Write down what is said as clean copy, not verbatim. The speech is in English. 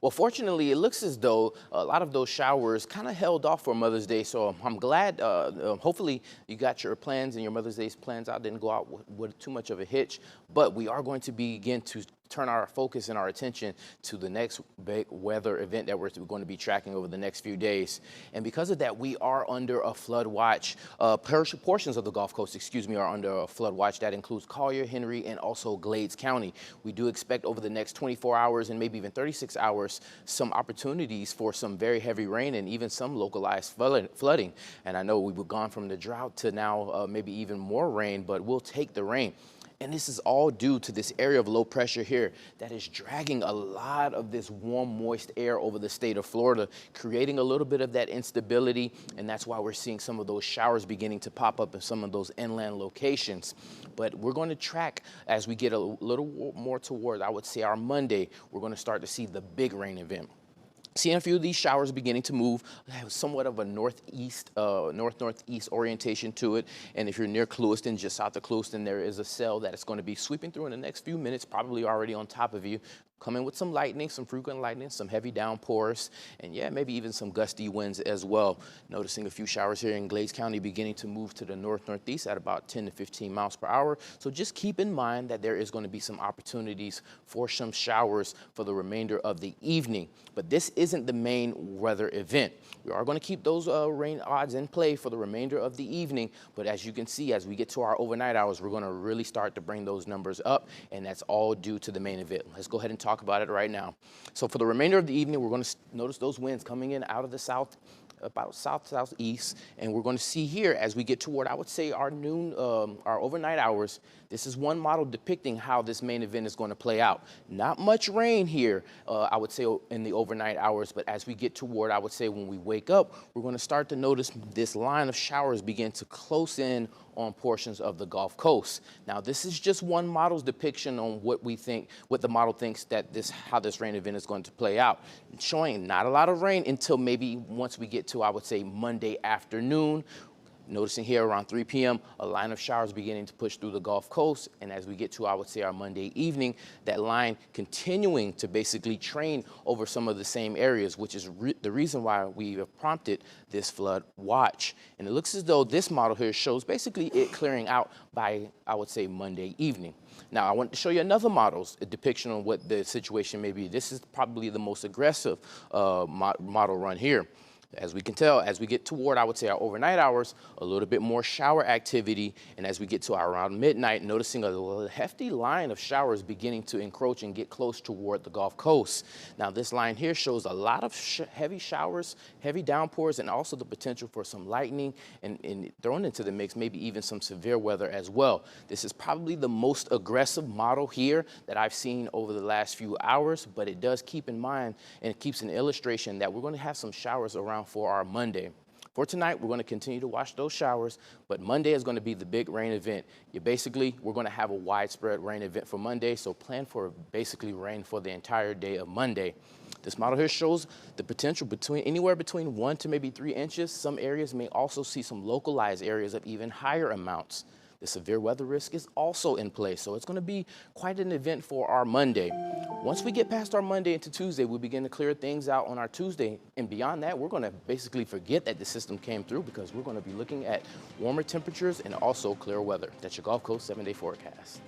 Well, fortunately, it looks as though a lot of those showers kind of held off for Mother's Day. So I'm glad, hopefully you got your plans and your Mother's Day plans out, didn't go out with too much of a hitch. But we are going to begin to turn our focus and our attention to the next big weather event that we're going to be tracking over the next few days. And because of that, we are under a flood watch. Portions of the Gulf Coast, are under a flood watch. That includes Collier, Henry, and also Glades County. We do expect over the next 24 hours and maybe even 36 hours some opportunities for some very heavy rain and even some localized flooding. And I know we've gone from the drought to now maybe even more rain, but we'll take the rain. And this is all due to this area of low pressure here that is dragging a lot of this warm, moist air over the state of Florida, creating a little bit of that instability. And that's why we're seeing some of those showers beginning to pop up in some of those inland locations. But we're going to track as we get a little more toward, I would say, our Monday, we're going to start to see the big rain event. Seeing a few of these showers beginning to move, have somewhat of a northeast, north-northeast orientation to it. And if you're near Clewiston, just south of Clewiston, there is a cell that is going to be sweeping through in the next few minutes, probably already on top of you. Coming with some lightning, some frequent lightning, some heavy downpours, and yeah, maybe even some gusty winds as well. Noticing a few showers here in Glades County beginning to move to the north-northeast at about 10 to 15 miles per hour. So just keep in mind that there is going to be some opportunities for some showers for the remainder of the evening. But this isn't the main weather event. We are going to keep those rain odds in play for the remainder of the evening. But as you can see, as we get to our overnight hours, we're going to really start to bring those numbers up, and that's all due to the main event. Let's go ahead and talk about it right now. So for the remainder of the evening, we're going to notice those winds coming in out of the south, about southeast, and we're going to see here as we get toward, I would say, our noon, our overnight hours. This is one model depicting how this main event is going to play out. Not much rain here, I would say, in the overnight hours, but as we get toward, I would say, when we wake up, we're going to start to notice this line of showers begin to close in on portions of the Gulf Coast. Now, this is just one model's depiction on what we think, what the model thinks that how this rain event is going to play out. Showing not a lot of rain until maybe once we get to, I would say, Monday afternoon. Noticing here around 3 p.m., a line of showers beginning to push through the Gulf Coast. And as we get to, I would say, our Monday evening, that line continuing to basically train over some of the same areas, which is the reason why we have prompted this flood watch. And it looks as though this model here shows basically it clearing out by, I would say, Monday evening. Now, I want to show you another model's depiction on what the situation may be. This is probably the most aggressive model run here. As we can tell, as we get toward, I would say, our overnight hours, a little bit more shower activity. And as we get to around midnight, noticing a hefty line of showers beginning to encroach and get close toward the Gulf Coast. Now, this line here shows a lot of heavy showers, heavy downpours, and also the potential for some lightning and thrown into the mix, maybe even some severe weather as well. This is probably the most aggressive model here that I've seen over the last few hours, but it does keep in mind and it keeps an illustration that we're going to have some showers around for our Monday. For tonight, we're going to continue to watch those showers, but Monday is going to be the big rain event. We're going to have a widespread rain event for Monday, so plan for basically rain for the entire day of Monday. This model here shows the potential anywhere between 1 to maybe 3 inches. Some areas may also see some localized areas of even higher amounts. The severe weather risk is also in place, so it's going to be quite an event for our Monday. Once we get past our Monday into Tuesday, we'll begin to clear things out on our Tuesday. And beyond that, we're going to basically forget that the system came through because we're going to be looking at warmer temperatures and also clear weather. That's your Gulf Coast 7-day forecast.